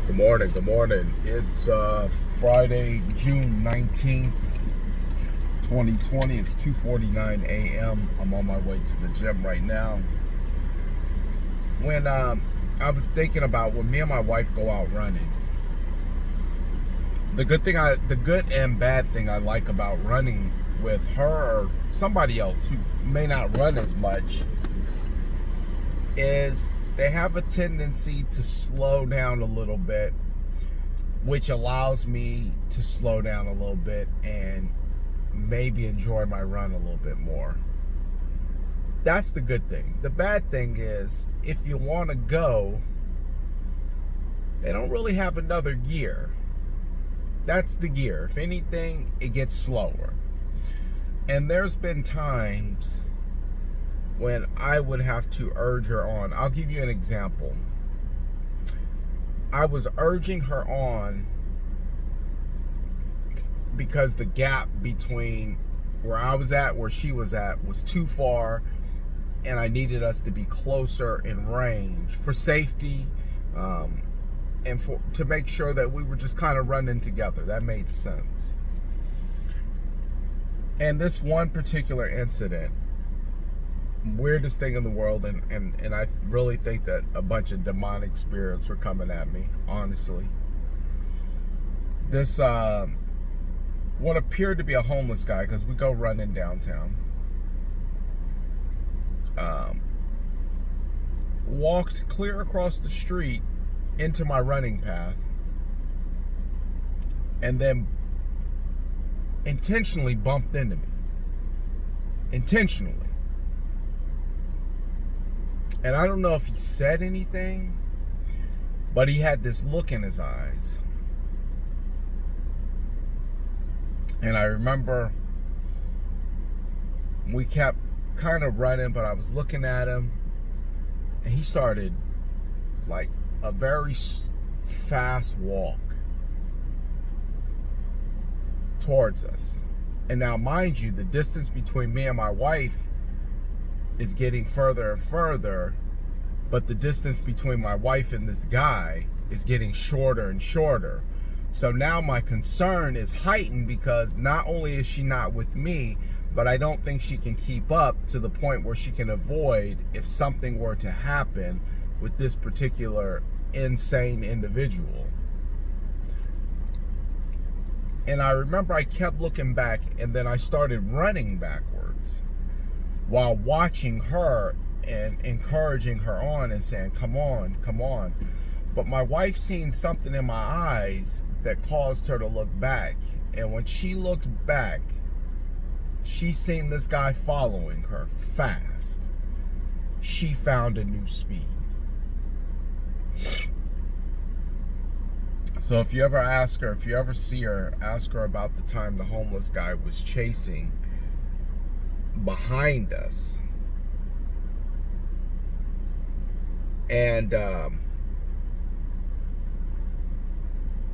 Good morning, good morning. It's Friday, June 19th, 2020. It's 2:49 a.m. I'm on my way to the gym right now. When I was thinking about when me and my wife go out running, the good and bad thing I like about running with her or somebody else who may not run as much is they have a tendency to slow down a little bit, which allows me to slow down a little bit and maybe enjoy my run a little bit more. That's the good thing. The bad thing is, if you want to go, they don't really have another gear. That's the gear. If anything, it gets slower. And there's been times when I would have to urge her on. I'll give you an example. I was urging her on because the gap between where I was at, where she was at, was too far, and I needed us to be closer in range for safety, and to make sure that we were just kind of running together. That made sense. And this one particular incident, weirdest thing in the world, and I really think that a bunch of demonic spirits were coming at me, honestly. This what appeared to be a homeless guy, because we go running downtown, walked clear across the street into my running path, and then intentionally bumped into me. Intentionally. And I don't know if he said anything, but he had this look in his eyes. And I remember we kept kind of running, but I was looking at him, and he started like a very fast walk towards us. And now, mind you, the distance between me and my wife is getting further and further, but the distance between my wife and this guy is getting shorter and shorter. So now my concern is heightened, because not only is she not with me, but I don't think she can keep up to the point where she can avoid if something were to happen with this particular insane individual. And I remember I kept looking back, and then I started running backwards while watching her and encouraging her on and saying, come on, come on. But my wife seen something in my eyes that caused her to look back. And when she looked back, she seen this guy following her fast. She found a new speed. So if you ever ask her, if you ever see her, ask her about the time the homeless guy was chasing behind us. And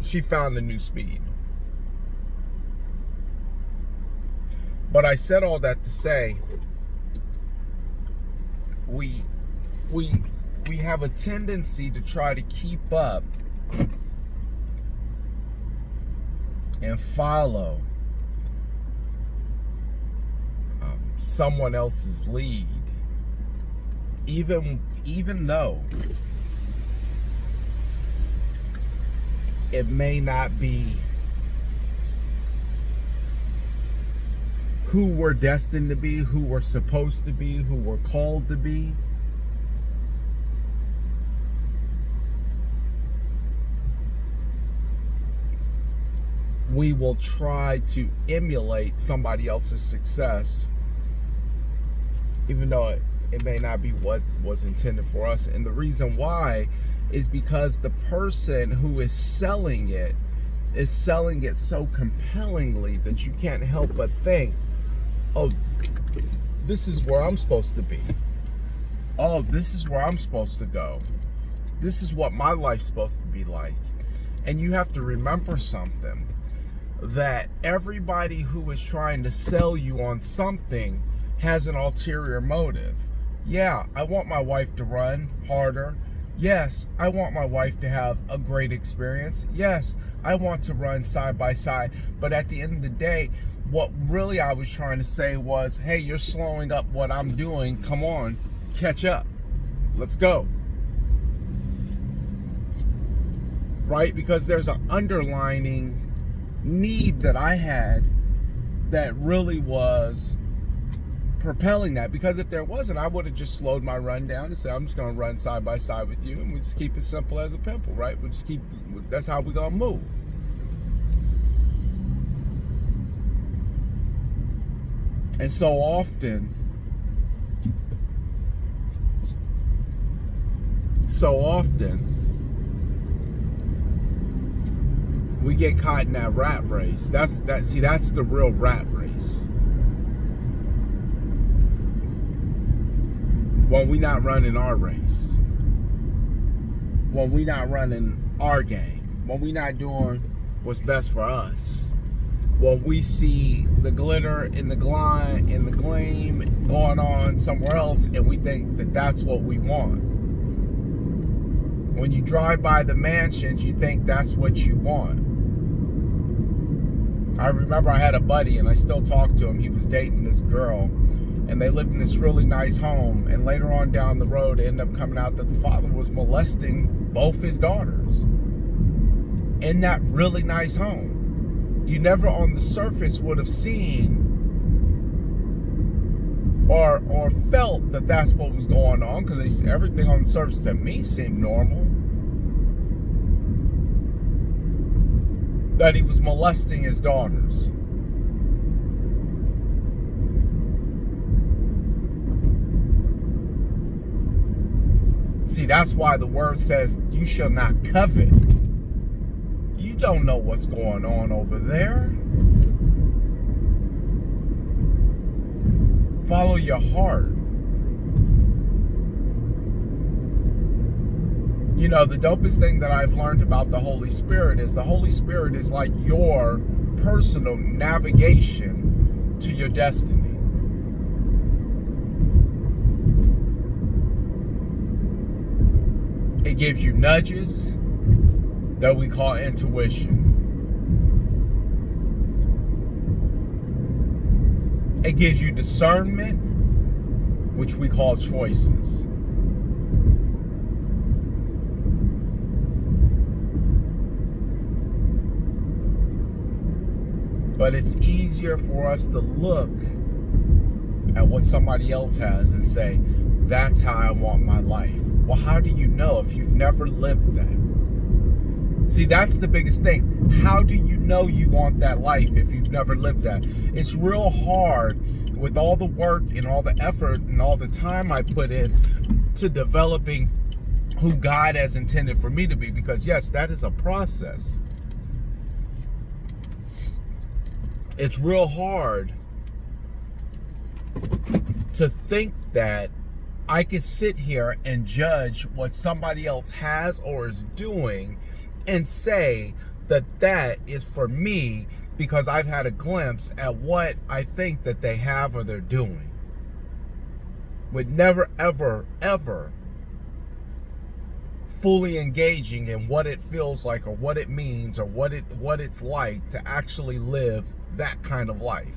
she found a new speed. But I said all that to say, we have a tendency to try to keep up and follow someone else's lead, even though it may not be who we're destined to be, who we're supposed to be, who we're called to be. We will try to emulate somebody else's success, even though it may not be what was intended for us. And the reason why is because the person who is selling it so compellingly that you can't help but think, oh, this is where I'm supposed to be. Oh, this is where I'm supposed to go. This is what my life's supposed to be like. And you have to remember something, that everybody who is trying to sell you on something has an ulterior motive. Yeah, I want my wife to run harder. Yes, I want my wife to have a great experience. Yes, I want to run side by side. But at the end of the day, what really I was trying to say was, hey, you're slowing up what I'm doing. Come on, catch up. Let's go. Right? Because there's an underlining need that I had that really was propelling that. Because if there wasn't, I would have just slowed my run down and said, I'm just going to run side by side with you, and we just keep it simple as a pimple, right? We just keep, that's how we're going to move. And so often we get caught in that rat race. That's the real rat race. When we not running our race, when we not running our game, when we not doing what's best for us, when we see the glitter and the glide and the gleam going on somewhere else and we think that that's what we want. When you drive by the mansions, you think that's what you want. I remember I had a buddy, and I still talk to him. He was dating this girl, and they lived in this really nice home, and later on down the road it ended up coming out that the father was molesting both his daughters in that really nice home. You never on the surface would have seen or felt that that's what was going on, because everything on the surface to me seemed normal. That he was molesting his daughters. See, that's why the word says, you shall not covet. You don't know what's going on over there. Follow your heart. You know, the dopest thing that I've learned about the Holy Spirit is the Holy Spirit is like your personal navigation to your destiny. It gives you nudges that we call intuition. It gives you discernment, which we call choices. But it's easier for us to look at what somebody else has and say, that's how I want my life. Well, how do you know if you've never lived that? See, that's the biggest thing. How do you know you want that life if you've never lived that? It's real hard with all the work and all the effort and all the time I put in to developing who God has intended for me to be. Because yes, that is a process. It's real hard to think that I could sit here and judge what somebody else has or is doing and say that that is for me because I've had a glimpse at what I think that they have or they're doing. With never, ever, ever fully engaging in what it feels like or what it means or what it's like to actually live that kind of life.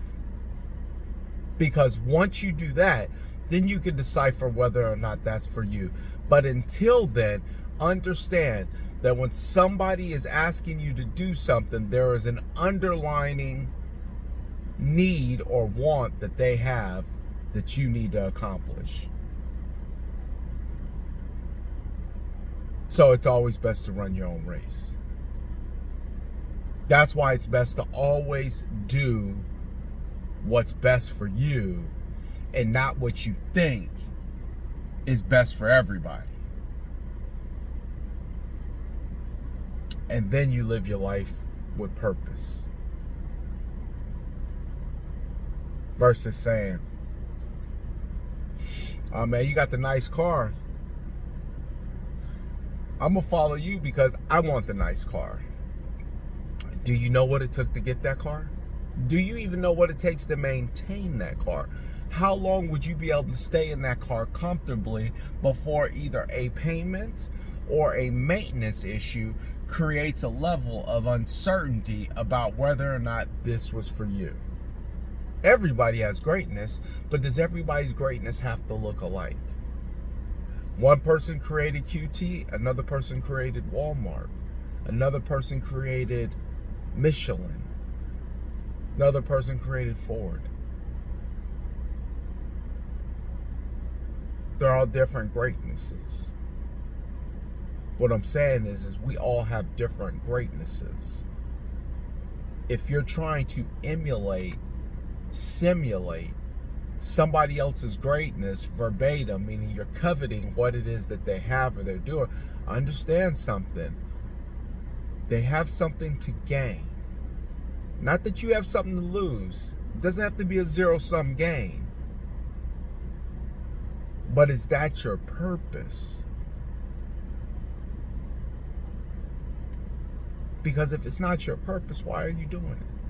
Because once you do that, then you can decipher whether or not that's for you. But until then, understand that when somebody is asking you to do something, there is an underlining need or want that they have that you need to accomplish. So it's always best to run your own race. That's why it's best to always do what's best for you and not what you think is best for everybody. And then you live your life with purpose. Versus saying, oh man, you got the nice car. I'm gonna follow you because I want the nice car. Do you know what it took to get that car? Do you even know what it takes to maintain that car? How long would you be able to stay in that car comfortably before either a payment or a maintenance issue creates a level of uncertainty about whether or not this was for you. Everybody has greatness, but does everybody's greatness have to look alike? One person created QT, another person created Walmart, another person created Michelin, another person created Ford. They're all different greatnesses. What I'm saying is we all have different greatnesses. If you're trying to simulate somebody else's greatness verbatim, meaning you're coveting what it is that they have or they're doing, understand something. They have something to gain. Not that you have something to lose. It doesn't have to be a zero-sum game. But is that your purpose? Because if it's not your purpose, why are you doing it?